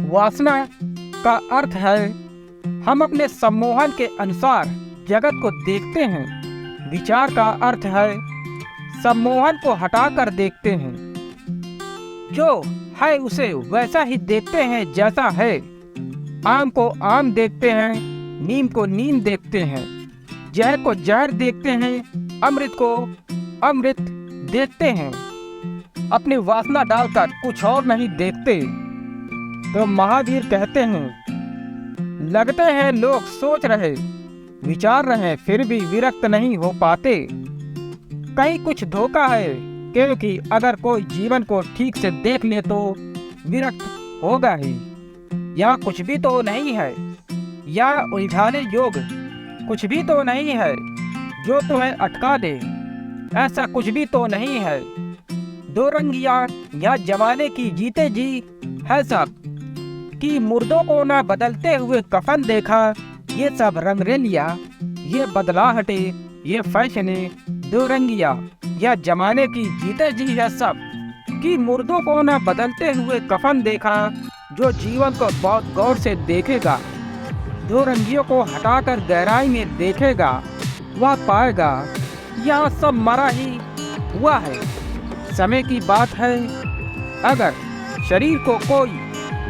वासना का अर्थ है हम अपने सम्मोहन के अनुसार जगत को देखते हैं। विचार का अर्थ है सम्मोहन को हटाकर देखते हैं। जो है उसे वैसा ही देखते हैं जैसा है। आम को आम देखते हैं, नीम को नीम देखते हैं, जहर को जहर देखते हैं, अमृत को अमृत देखते हैं। अपनी वासना डालकर कुछ और नहीं देखते। तो महावीर कहते हैं, लगते हैं लोग सोच रहे विचार रहे फिर भी विरक्त नहीं हो पाते। कहीं कुछ धोखा है, क्योंकि अगर कोई जीवन को ठीक से देख ले तो विरक्त होगा ही। या कुछ भी तो नहीं है, या उलझाने योग कुछ भी तो नहीं है जो तुम्हें अटका दे। ऐसा कुछ भी तो नहीं है। दो रंगिया या जमाने की जीते जी है सब, कि मुर्दों को ना बदलते हुए कफन देखा। ये सब रंगरेलिया, ये बदलाहटे, ये फैशने, दो रंगिया या जमाने की जीते जी है सब, कि मुर्दों को ना बदलते हुए कफन देखा। जो जीवन को बहुत गौर से देखेगा, दो रंगियों को हटाकर गहराई में देखेगा, वह पाएगा यह सब मरा ही हुआ है। समय की बात है, अगर शरीर को कोई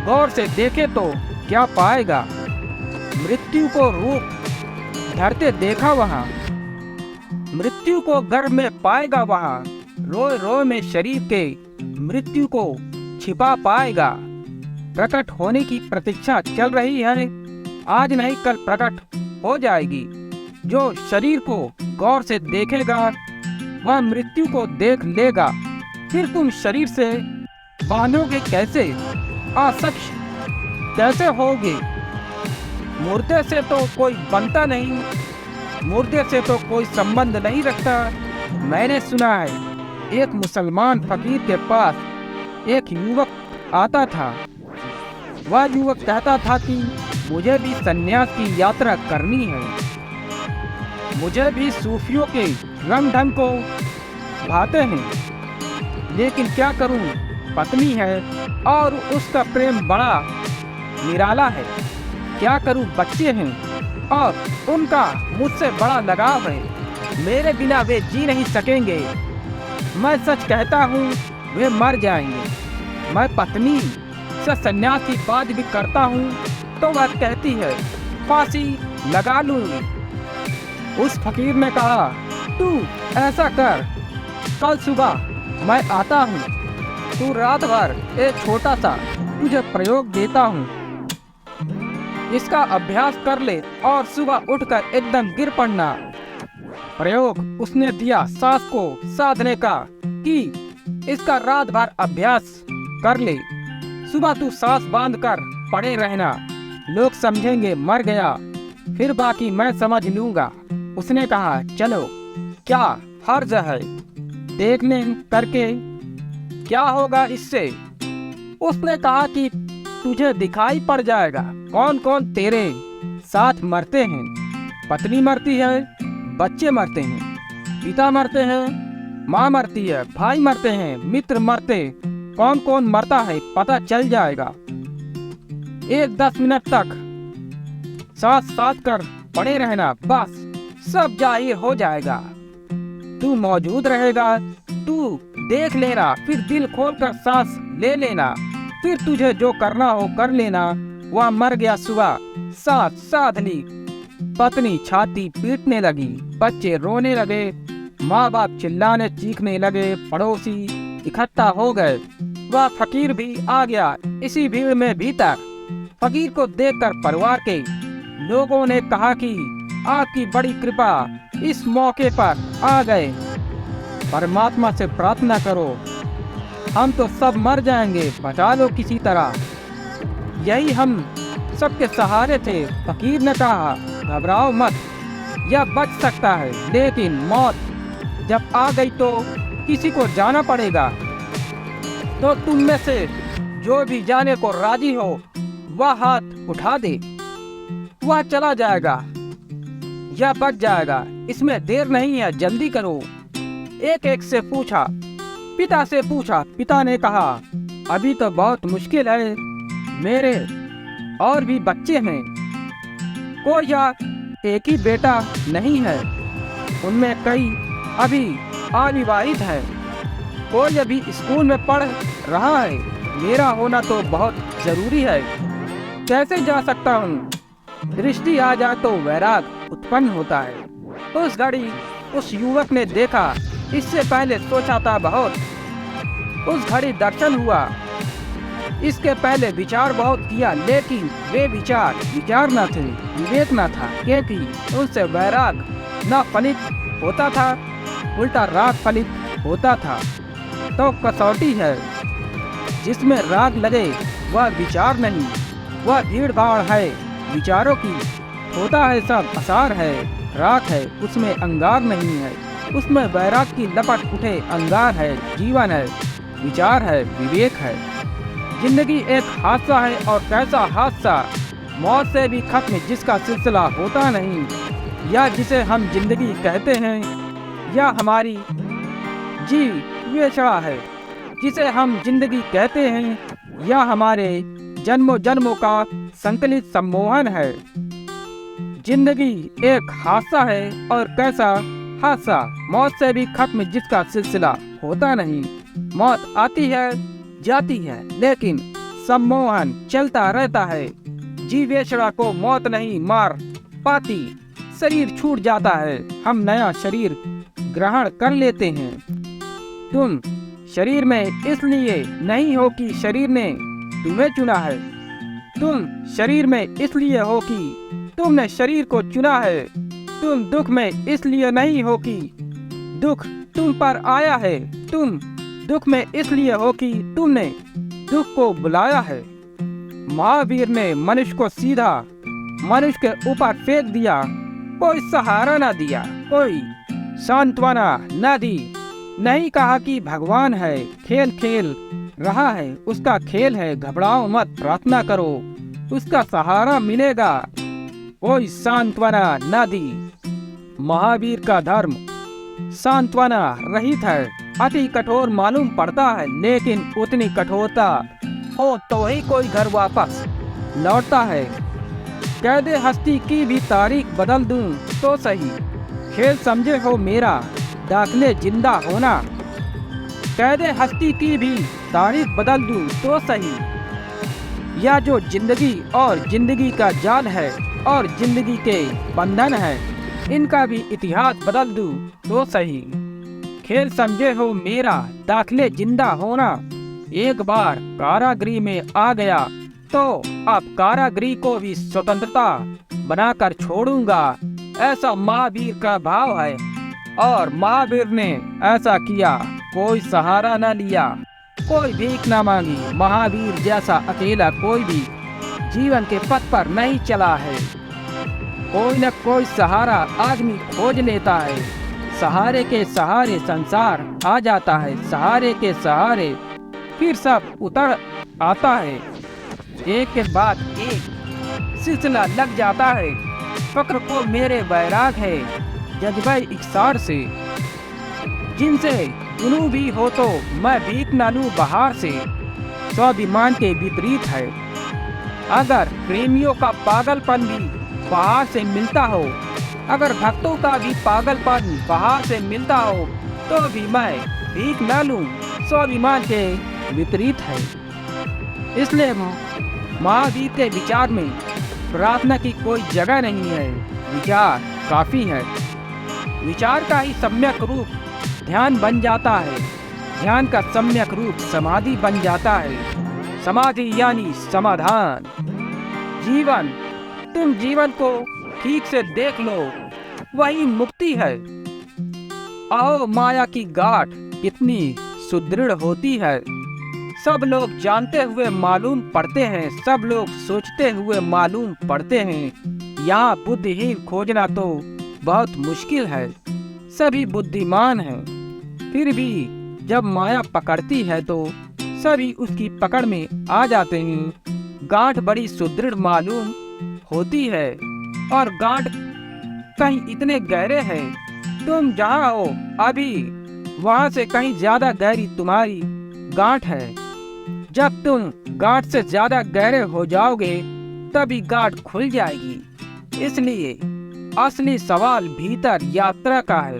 गौर से देखे तो क्या पाएगा। मृत्यु को रूप धरते देखा वहाँ, मृत्यु को गर्भ में पाएगा वहाँ। रोए रोए में शरीर के मृत्यु को छिपा पाएगा। प्रकट होने की प्रतीक्षा चल रही है, आज नहीं कल प्रकट हो जाएगी। जो शरीर को गौर से देखेगा वह मृत्यु को देख लेगा। फिर तुम शरीर से बांधोगे कैसे, असक्ष कैसे होगे। मुर्दे से तो कोई बनता नहीं, मुर्दे से तो कोई संबंध नहीं रखता। मैंने सुना है एक मुसलमान फकीर के पास एक युवक आता था। वह युवक कहता था कि मुझे भी सन्यास की यात्रा करनी है, मुझे भी सूफियों के रंग ढंग को भाते हैं, लेकिन क्या करूं, पत्नी है और उसका प्रेम बड़ा निराला है। क्या करूं, बच्चे हैं और उनका मुझसे बड़ा लगाव है। मेरे बिना वे जी नहीं सकेंगे। मैं सच कहता हूं, वे मर जाएंगे। मैं पत्नी से संन्यास की बात भी करता हूं तो वह कहती है फांसी लगा लूंगी। उस फकीर ने कहा, तू ऐसा कर, कल सुबह मैं आता हूँ, तू रात भर एक छोटा सा तुझे प्रयोग देता हूँ, इसका अभ्यास कर ले और सुबह उठकर एकदम गिर पड़ना। प्रयोग उसने दिया सांस को साधने का, कि इसका रात भर अभ्यास कर ले, सुबह तू सांस बांध कर पड़े रहना, लोग समझेंगे मर गया, फिर बाकी मैं समझ लूंगा। उसने कहा, चलो क्या हर्ज है, देखने करके क्या होगा इससे। उसने कहा कि तुझे दिखाई पड़ जाएगा कौन कौन तेरे साथ मरते हैं। पत्नी मरती है, बच्चे मरते हैं, पिता मरते हैं, माँ मरती है, भाई मरते हैं, मित्र मरते, कौन कौन मरता है पता चल जाएगा। एक 10 मिनट तक सांस साध कर पड़े रहना, बस सब जाहिर हो जाएगा। तू मौजूद रहेगा, तू देख लेना, फिर दिल खोलकर सांस ले लेना, फिर तुझे जो करना हो कर लेना। वह मर गया। सुबह सांस साध ली, पत्नी छाती पीटने लगी, बच्चे रोने लगे, माँ बाप चिल्लाने चीखने लगे, पड़ोसी इकट्ठा हो गए। वह फकीर भी आ गया इसी भीड़ में भीतर। फकीर को देखकर परिवार के लोगों ने कहा कि आपकी बड़ी कृपा, इस मौके पर आ गए, परमात्मा से प्रार्थना करो, हम तो सब मर जाएंगे, बचा लो किसी तरह, यही हम सबके सहारे थे। फकीर ने कहा, घबराओ मत, यह बच सकता है, लेकिन मौत जब आ गई तो किसी को जाना पड़ेगा। तो तुम में से जो भी जाने को राजी हो वह हाथ उठा दे, वह चला जाएगा या बच जाएगा, इसमें देर नहीं है, जल्दी करो। एक एक से पूछा, पिता से पूछा, पिता ने कहा, अभी तो बहुत मुश्किल है, मेरे और भी बच्चे हैं, कोई या एक ही बेटा नहीं है, उनमें कई अभी अविवाहित है, कोई अभी स्कूल में पढ़ रहा है। मेरा होना तो बहुत जरूरी है, कैसे जा सकता हूँ? दृष्टि आ जाए तो वैराग उत्पन्न होता है। उस घड़ी उस युवक ने देखा, इससे पहले सोचा था बहुत। उस घड़ी दर्शन हुआ, इसके पहले विचार बहुत किया, लेकिन वे विचार न थे, विवेक न था, क्योंकि उनसे वैराग न फलित होता था, उल्टा राग फलित होता था। तो कसौटी है, जिसमें राग लगे वह विचार नहीं, वह भीड़ भाड़ है विचारों की। होता है सब असार है, राग है, उसमें अंगार नहीं है, उसमें वैराग की लपट उठे अंगार है, जीवन है, विचार है, विवेक है। जिंदगी एक हादसा है, और कैसा हादसा, मौत से भी खत्म जिसका सिलसिला होता नहीं, या जिसे हम जिंदगी कहते हैं, या हमारी जीवेशा है जिसे हम जिंदगी कहते हैं, या हमारे जन्मों जन्मों का संकलित सम्मोहन है। जिंदगी एक हादसा है, और कैसा हादसा, मौत से भी खत्म जिसका सिलसिला होता नहीं। मौत आती है जाती है, लेकिन सम्मोहन चलता रहता है। जीवेशड़ा को मौत नहीं मार पाती, शरीर छूट जाता है, हम नया शरीर ग्रहण कर लेते हैं। तुम शरीर में इसलिए नहीं हो कि शरीर ने तुम्हें चुना है, तुम शरीर में इसलिए हो कि तुमने शरीर को चुना है। तुम दुख में इसलिए नहीं हो कि दुख तुम पर आया है, तुम दुख में इसलिए हो कि तुमने दुख को बुलाया है। महावीर ने मनुष्य को सीधा मनुष्य के ऊपर फेंक दिया, कोई सहारा न दिया, कोई सांत्वना न दी। नहीं कहा कि भगवान है, खेल खेल रहा है, उसका खेल है, घबराओ मत, प्रार्थना करो, उसका सहारा मिलेगा। कोई सांत्वना न दी। महावीर का धर्म सांत्वना रहित है, अति कठोर मालूम पड़ता है, लेकिन उतनी कठोरता हो तो ही कोई घर वापस लौटता है। कह दे हस्ती की भी तारीख बदल दूं तो सही, खेल समझे हो मेरा दाखिले जिंदा होना। कह दे हस्ती की भी तारीख बदल दूं तो सही, या जो जिंदगी और जिंदगी का जाल है और जिंदगी के बंधन है, इनका भी इतिहास बदल दूं तो सही। खेल समझे हो मेरा दाखिले जिंदा होना। एक बार कारागृह में आ गया तो अब कारागृह को भी स्वतंत्रता बनाकर छोड़ूंगा, ऐसा महावीर का भाव है। और महावीर ने ऐसा किया, कोई सहारा न लिया, कोई भीख न मांगी। महावीर जैसा अकेला कोई भी जीवन के पथ पर नहीं चला है। कोई न कोई सहारा आदमी खोज लेता है, सहारे के सहारे संसार आ जाता है, सहारे के सहारे फिर सब उतर आता है। एक के बाद एक सिलसिला लग जाता है। फक्र को मेरे बैराग है जज्बा इकसार से, जिनसे गुनू भी हो तो मैं भीख न लूं बाहर से। स्वाभिमान के विपरीत है, अगर प्रेमियों का पागलपन भी बाहर से मिलता हो, अगर भक्तों का भी पागलपन बाहर से मिलता हो, तो भी मैं भीख न लूं। स्वाभिमान के विपरीत है। इसलिए महावीर के विचार में प्रार्थना की कोई जगह नहीं है, विचार काफी है। विचार का ही सम्यक रूप ध्यान बन जाता है, ध्यान का सम्यक रूप समाधि बन जाता है। समाधि यानी समाधान। जीवन, तुम जीवन को ठीक से देख लो, वही मुक्ति है। आओ माया की गांठ कितनी सुदृढ़ होती है। सब लोग जानते हुए मालूम पड़ते हैं, सब लोग सोचते हुए मालूम पड़ते हैं। यहाँ बुद्धिहीन खोजना तो बहुत मुश्किल है, सभी बुद्धिमान हैं। फिर भी जब माया पकड़ती है तो सभी उसकी पकड़ में आ जाते हैं। गांठ बड़ी सुदृढ़ मालूम होती है, और गांठ कहीं इतने गहरे हैं, तुम जहाँ हो अभी वहाँ से कहीं ज्यादा गहरी तुम्हारी गांठ है। जब तुम गांठ से ज्यादा गहरे हो जाओगे तभी गांठ खुल जाएगी। इसलिए असली सवाल भीतर यात्रा का है।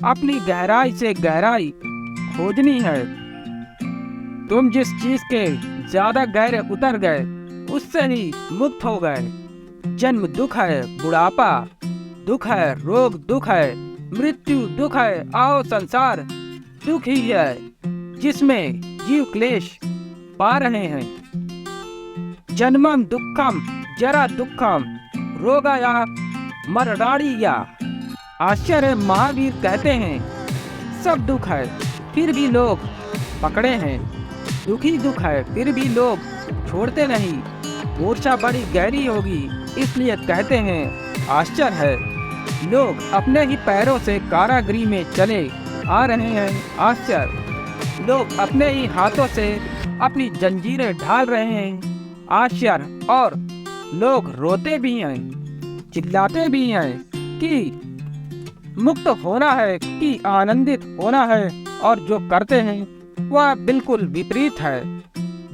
अपनी गहराई से गहराई खोजनी है। तुम जिस चीज के ज्यादा गहरे उतर गए उससे ही मुक्त हो गए। जन्म दुख है, बुढ़ापा दुख है, रोग दुख है, मृत्यु दुख है। आओ संसार दुख ही है जिसमें जीव क्लेश पा रहे हैं। जन्मम दुखम जरा दुखम रोगाया मरणाड़िया। आश्चर्य महावीर कहते हैं सब दुख है फिर भी लोग पकड़े हैं। दुखी दुख है फिर भी लोग छोड़ते नहीं। मूर्छा बड़ी गहरी होगी इसलिए कहते हैं आश्चर्य है। लोग अपने ही पैरों से कारागृह में चले आ रहे हैं। आश्चर्य। लोग अपने ही हाथों से अपनी जंजीरें ढाल रहे हैं। आश्चर्य। और लोग रोते भी हैं, चिल्लाते भी हैं कि मुक्त होना है कि आनंदित होना है। और जो करते हैं वह बिल्कुल विपरीत है।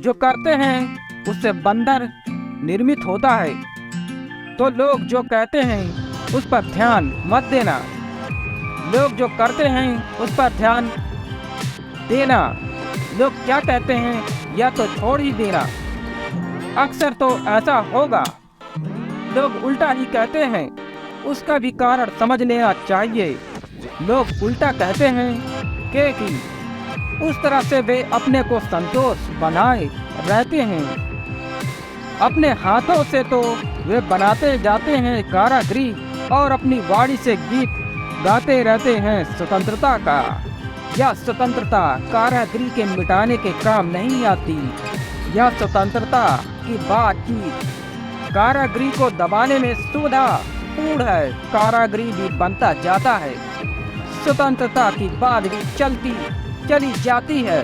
जो करते हैं उससे बंधन निर्मित होता है। तो लोग जो कहते हैं उस पर ध्यान मत देना। लोग जो करते हैं उस पर ध्यान देना। लोग क्या कहते हैं या तो छोड़ ही देना। अक्सर तो ऐसा होगा। लोग उल्टा ही कहते हैं, उसका भी कारण समझ लेना चाहिए। लोग उल्टा कहते हैं कि उस तरह से वे अपने को संतोष बनाए रहते हैं। अपने हाथों से तो वे बनाते जाते हैं कारागृह और अपनी वाणी से गीत गाते रहते हैं स्वतंत्रता का। यह स्वतंत्रता कारागृह के मिटाने के काम नहीं आती। यह स्वतंत्रता की बातचीत कारागृह को दबाने में सुविधा पूर्ण है। कारागृह भी बनता जाता है। स्वतंत्रता की बात भी चली जाती है।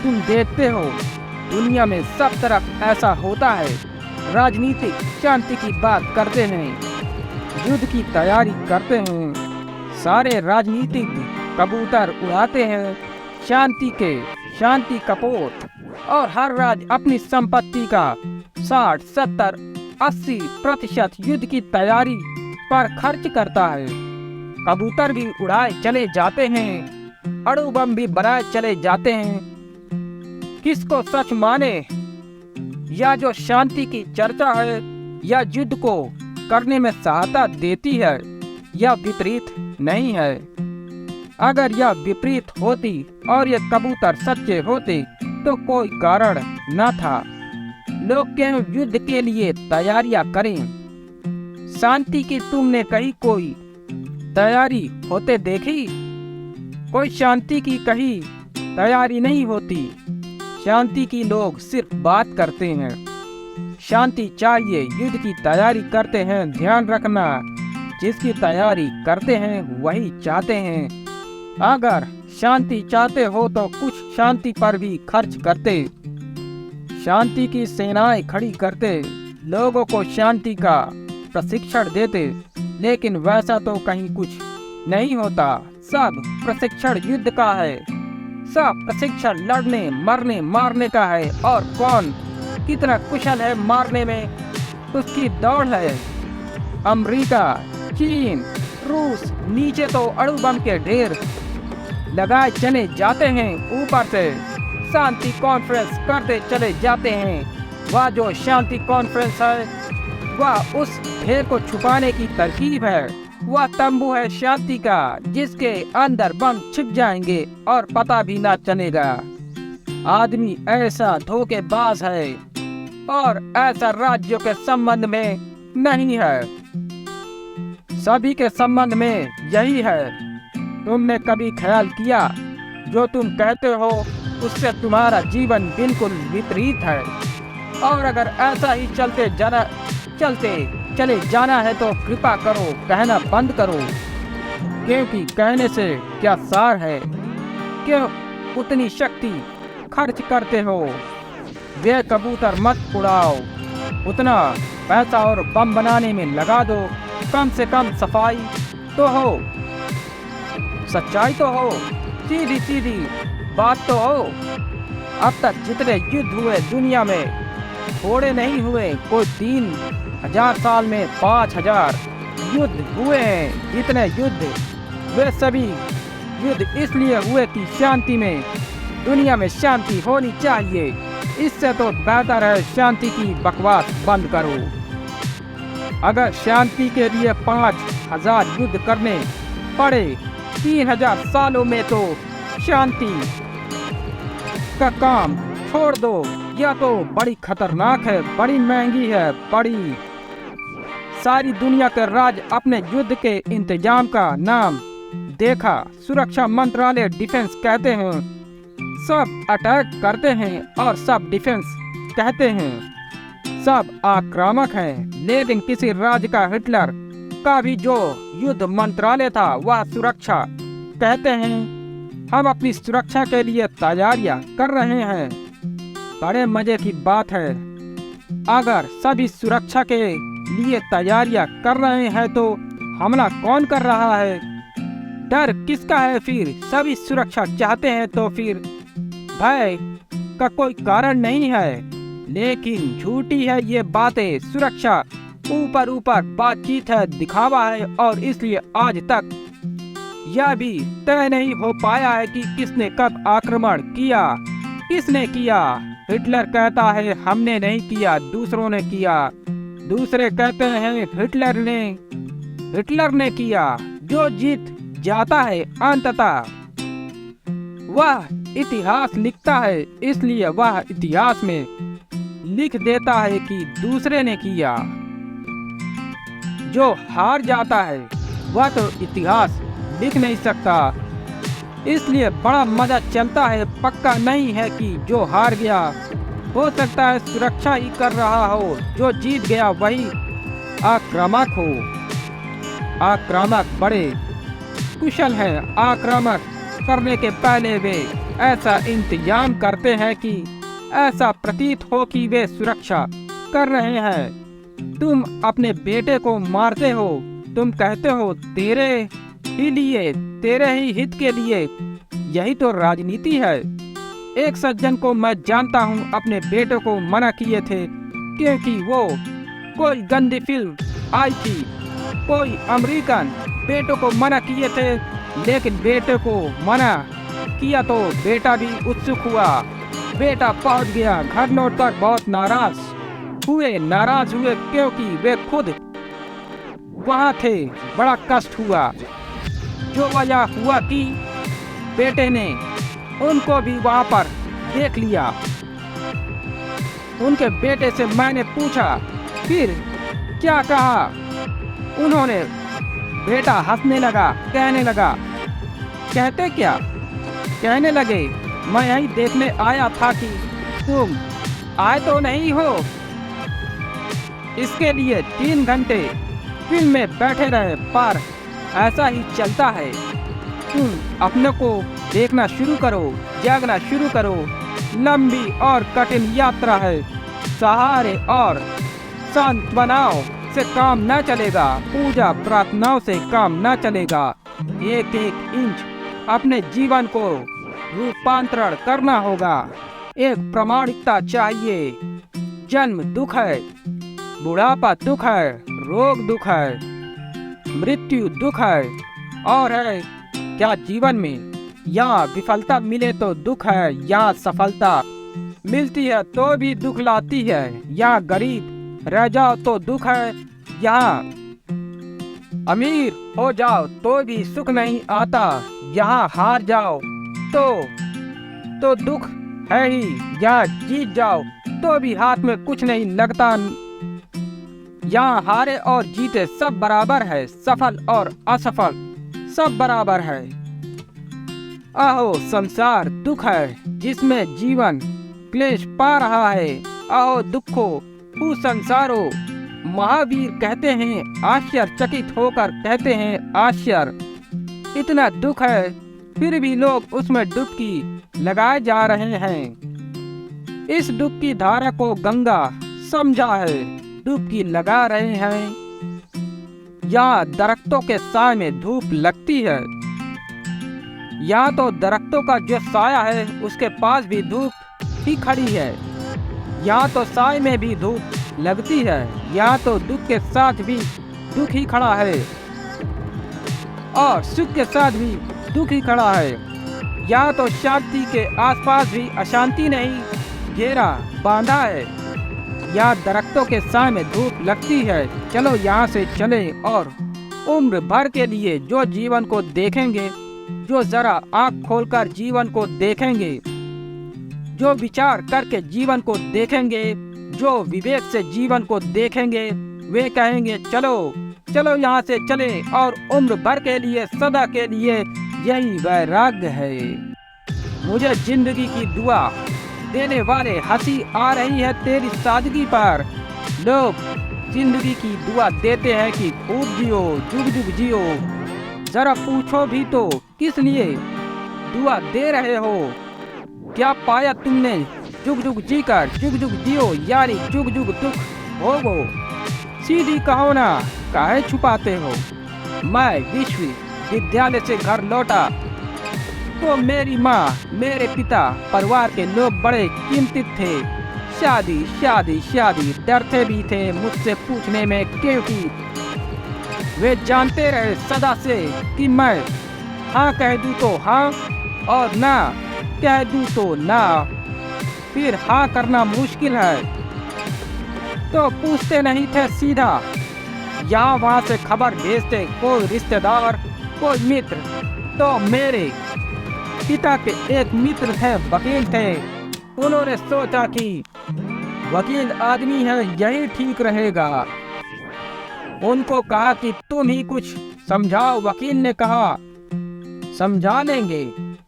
तुम देखते हो दुनिया में सब तरफ ऐसा होता है। राजनीतिक शांति की बात करते हैं, युद्ध की तैयारी करते हैं। सारे राजनीतिक कबूतर उड़ाते हैं शांति कपोत। और हर राज्य अपनी संपत्ति का 60, 70, 80% युद्ध की तैयारी पर खर्च करता है। कबूतर भी उड़ाए चले जाते हैं, अणु बम भी बनाए चले जाते हैं। किसको सच माने? या जो शांति की चर्चा है या युद्ध को करने में सहायता देती है, या विपरीत नहीं है। अगर यह विपरीत होती और ये कबूतर सच्चे होते तो कोई कारण न था। लोग क्यों युद्ध के लिए तैयारियां करें? शांति की तुमने कहीं कोई तैयारी होते देखी? कोई शांति की कहीं तैयारी नहीं होती। शांति की लोग सिर्फ बात करते हैं। शांति चाहिए, युद्ध की तैयारी करते हैं। ध्यान रखना, जिसकी तैयारी करते हैं वही चाहते हैं। अगर शांति चाहते हो तो कुछ शांति पर भी खर्च करते। शांति की सेनाएं खड़ी करते, लोगों को शांति का प्रशिक्षण देते। लेकिन वैसा तो कहीं कुछ नहीं होता। सब प्रशिक्षण युद्ध का है। सब प्रशिक्षण लड़ने मरने मारने का है। और कौन कितना कुशल है मारने में, उसकी दौड़ है। अमेरिका, चीन, रूस नीचे तो अणु बम के ढेर लगाए चले जाते हैं, ऊपर से शांति कॉन्फ्रेंस करते चले जाते हैं। वह जो शांति कॉन्फ्रेंस है वह उस ढेर को छुपाने की तरकीब है। वह तंबू है शांति का, जिसके अंदर बम छिप जाएंगे और पता भी ना चलेगा। आदमी ऐसा धोखेबाज है और ऐसा राज्यों के संबंध में नहीं है। सभी के संबंध में यही है। तुमने कभी ख्याल किया जो तुम कहते हो उससे तुम्हारा जीवन बिल्कुल विपरीत है? और अगर ऐसा ही चले जाना है तो कृपा करो कहना बंद करो, क्योंकि कहने से क्या सार है? क्यों उतनी शक्ति खर्च करते हो? वे कबूतर मत उड़ाओ, उतना पैसा और बम बनाने में लगा दो। कम से कम सफाई तो हो, सच्चाई तो हो, सीधी सीधी बात तो हो। अब तक जितने युद्ध हुए दुनिया में थोड़े नहीं हुए। कोई 3000 साल में 5000 युद्ध हुए हैं। जितने युद्ध वे सभी युद्ध इसलिए हुए कि शांति में, दुनिया में शांति होनी चाहिए। इससे तो बेहतर है शांति की बकवास बंद करो। अगर शांति के लिए 5000 युद्ध करने पड़े 3000 सालों में तो शांति का काम छोड़ दो। यह तो बड़ी खतरनाक है, बड़ी महंगी है, बड़ी। सारी दुनिया के राज अपने युद्ध के इंतजाम का नाम देखा। सुरक्षा मंत्रालय डिफेंस कहते हैं, सब अटैक करते हैं और सब डिफेंस कहते हैं। सब आक्रामक हैं। लेकिन किसी राज्य का, हिटलर का भी जो युद्ध मंत्रालय था वह सुरक्षा कहते हैं। हम अपनी सुरक्षा के लिए तैयारियां कर रहे हैं। बड़े मजे की बात है। अगर सभी सुरक्षा के लिए तैयारियां कर रहे हैं तो हमला कौन कर रहा है? डर किसका है फिर? सभी सुरक्षा चाहते हैं तो फिर भय का कोई कारण नहीं है। लेकिन झूठी है ये बातें। सुरक्षा ऊपर ऊपर बातचीत है, दिखावा है, और इसलिए आज तक यह भी तय नहीं हो पाया है कि किसने कब आक्रमण किया, किसने किया। हिटलर कहता है हमने नहीं किया, दूसरों ने किया। दूसरे कहते हैं हिटलर ने किया। जो जीत जाता है अंततः वह इतिहास लिखता है। इसलिए वह इतिहास में लिख देता है कि दूसरे ने किया। जो हार जाता है वह तो इतिहास लिख नहीं सकता। इसलिए बड़ा मजा चलता है। पक्का नहीं है कि जो हार गया हो सकता है सुरक्षा ही कर रहा हो, जो जीत गया वही आक्रामक हो। आक्रामक बड़े कुशल हैं। आक्रामक करने के पहले वे ऐसा इंतजाम करते हैं कि ऐसा प्रतीत हो कि वे सुरक्षा कर रहे हैं। तुम अपने बेटे को मारते हो, तुम कहते हो तेरे ही लिए, तेरे ही हित के लिए। यही तो राजनीति है। एक सज्जन को मैं जानता हूँ, अपने बेटे को मना किए थे क्योंकि वो कोई गंदी फिल्म आई थी। कोई अमेरिकन बेटों को मना किए थे, लेकिन बेटे को मना किया तो बेटा भी उत्सुक हुआ। बेटा पहुंच गया घर, लौट कर बहुत नाराज हुए क्योंकि वे खुद वहाँ थे। बड़ा कष्ट हुआ। जो वजह हुआ कि बेटे ने उनको भी वहाँ पर देख लिया। उनके बेटे से मैंने पूछा फिर क्या कहा? उन्होंने, बेटा हंसने लगा, कहने लगा। कहते क्या? कहने लगे मैं यही देखने आया था कि तुम आए तो नहीं हो। इसके लिए 3 घंटे फिल्म में बैठे रहे, पर ऐसा ही चलता है। तुम अपने को देखना शुरू करो, जागना शुरू करो। लंबी और कठिन यात्रा है। सहारे और सांत्वनाओं से काम न चलेगा, पूजा प्रार्थनाओं से काम न चलेगा। एक एक इंच अपने जीवन को रूपांतरण करना होगा। एक प्रामाणिकता चाहिए। जन्म दुख है, बुढ़ापा दुख है, रोग दुख है, मृत्यु दुख है। और है क्या जीवन में? यहाँ विफलता मिले तो दुख है, यहाँ सफलता मिलती है तो भी दुख लाती है। यहाँ गरीब रह जाओ तो दुख है, यहाँ अमीर हो जाओ तो भी सुख नहीं आता। यहाँ हार जाओ तो दुख है ही। यहाँ जीत जाओ तो भी हाथ में कुछ नहीं लगता। यहाँ हारे और जीते सब बराबर है, सफल और असफल सब बराबर है। आहो संसार दुख है जिसमें जीवन क्लेश पा रहा है। आओ दुखो हु संसारो। महावीर कहते हैं, आश्चर्यचकित होकर कहते हैं, आश्चर्य इतना दुख है फिर भी लोग उसमें डुबकी लगाए जा रहे हैं। इस दुख की धारा को गंगा समझा है, डुबकी लगा रहे हैं। यहाँ दरख्तों के साए में धूप लगती है। यहाँ तो दरख्तों का जो साया है उसके पास भी धूप ही खड़ी है। यहाँ तो साय में भी धूप लगती है, यहाँ तो दुख के साथ भी दुख ही खड़ा है और सुख के साथ भी दुख ही खड़ा है। यहाँ तो शांति के आसपास भी अशांति नहीं घेरा बांधा है। यहाँ दरख्तों के साय में धूप लगती है। चलो यहाँ से चले और उम्र भर के लिए जो जीवन को देखेंगे, जो जरा आंख खोलकर जीवन को देखेंगे, जो विचार करके जीवन को देखेंगे, जो विवेक से जीवन को देखेंगे, वे कहेंगे चलो चलो यहाँ से चले और उम्र भर के लिए सदा के लिए यही वैराग्य है। मुझे जिंदगी की दुआ देने वाले हंसी आ रही है तेरी सादगी पर। लोग जिंदगी की दुआ देते हैं कि खूब जियो, जुग जुग जियो। जरा पूछो भी तो किस लिए दुआ दे रहे हो? क्या पाया तुमने जुग जुग जीकर? जुग जुग जियो यानी जुग जुग दुख भोगो। सीधी कहो ना, काहे छुपाते हो? मैं विश्वविद्यालय से घर लौटा तो मेरी माँ, मेरे पिता, परिवार के लोग बड़े चिंतित थे। शादी शादी शादी डरते भी थे मुझसे पूछने में, क्योंकि वे जानते रहे सदा से कि मैं हाँ कह दूँ तो हाँ और ना कह दूँ तो ना। फिर हाँ करना मुश्किल है तो पूछते नहीं थे सीधा, यहाँ वहाँ से खबर भेजते, कोई रिश्तेदार, कोई मित्र। तो मेरे पिता के एक मित्र थे, वकील थे। उन्होंने सोचा कि वकील आदमी है, यही ठीक रहेगा। उनको कहा कि तुम ही कुछ समझाओ। वकील ने कहा समझा लेंगे,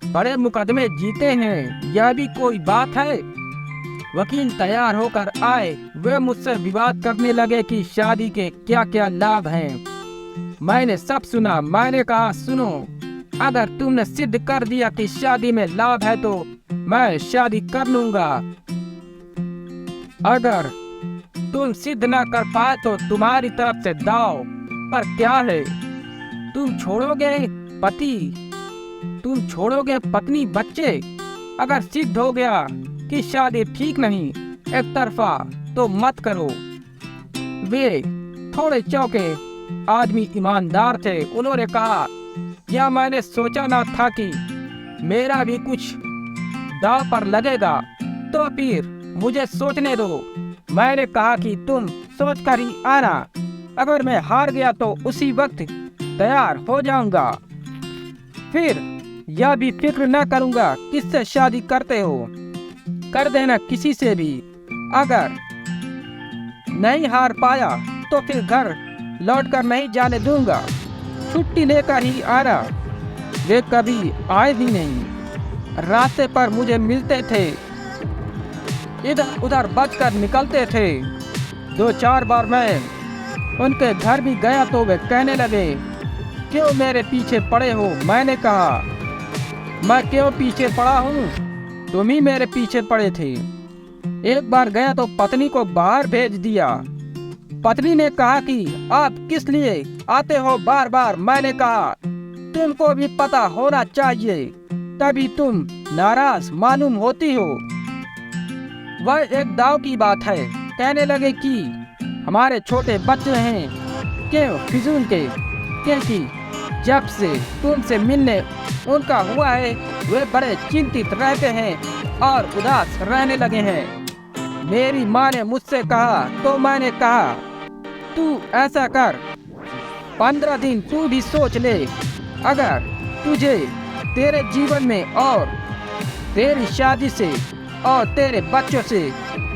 बड़े मुकदमे जीते हैं, यह भी कोई बात है। वकील तैयार होकर आए। वे मुझसे विवाद करने लगे कि शादी के क्या क्या लाभ हैं। मैंने सब सुना। मैंने कहा सुनो, अगर तुमने सिद्ध कर दिया कि शादी में लाभ है तो मैं शादी कर लूंगा। अगर तुम सिद्ध ना कर पाए तो तुम्हारी तरफ से दाव पर क्या है? तुम छोड़ोगे पति, तुम छोड़ोगे पत्नी, बच्चे? अगर सिद्ध हो गया कि शादी ठीक नहीं, एक तरफा, तो मत करो। वे थोड़े चौके आदमी ईमानदार थे। उन्होंने कहा यह मैंने सोचा ना था कि मेरा भी कुछ दाव पर लगेगा, तो फिर मुझे सोचने दो। मैंने कहा कि तुम सोच कर ही आना, अगर मैं हार गया तो उसी वक्त तैयार हो जाऊंगा। फिर यह भी फिक्र न करूंगा किससे शादी करते हो, कर देना किसी से भी। अगर नहीं हार पाया तो फिर घर लौटकर नहीं जाने दूंगा, छुट्टी लेकर ही आना। वे कभी आए भी नहीं। रास्ते पर मुझे मिलते थे, इधर उधर बचकर निकलते थे। 2-4 बार मैं उनके घर भी गया तो वे कहने लगे क्यों मेरे पीछे पड़े हो? मैंने कहा मैं क्यों पीछे पड़ा हूँ, तुम ही मेरे पीछे पड़े थे। एक बार गया तो पत्नी को बाहर भेज दिया। पत्नी ने कहा कि आप किस लिए आते हो बार बार? मैंने कहा तुमको भी पता होना चाहिए, तभी तुम नाराज मालूम होती हो। वह एक दाव की बात है। कहने लगे कि हमारे छोटे बच्चे हैं, क्यों फिजूल के, क्योंकि जब से तुमसे मिलने उनका हुआ है वे बड़े चिंतित रहते हैं और उदास रहने लगे हैं। मेरी माँ ने मुझसे कहा तो मैंने कहा तू ऐसा कर, 15 दिन तू भी सोच ले। अगर तुझे तेरे जीवन में और तेरी शादी से और तेरे बच्चों से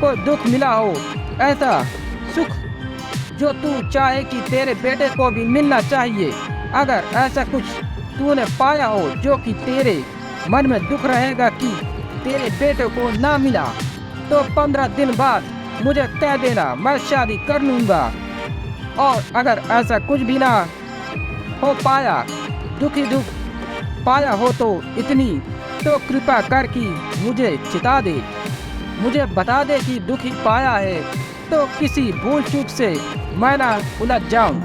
कोई दुख मिला हो, ऐसा सुख जो तू चाहे कि तेरे बेटे को भी मिलना चाहिए, अगर ऐसा कुछ तूने पाया हो जो कि तेरे मन में दुख रहेगा कि तेरे बेटे को ना मिला, तो 15 दिन बाद मुझे कह देना, मैं शादी कर लूँगा। और अगर ऐसा कुछ भी ना हो पाया, दुखी दुख पाया हो तो इतनी तो कृपा कर कि मुझे चिता दे, मुझे बता दे कि दुखी पाया है, तो किसी भूल चूक से मैं ना उलझ जाऊं।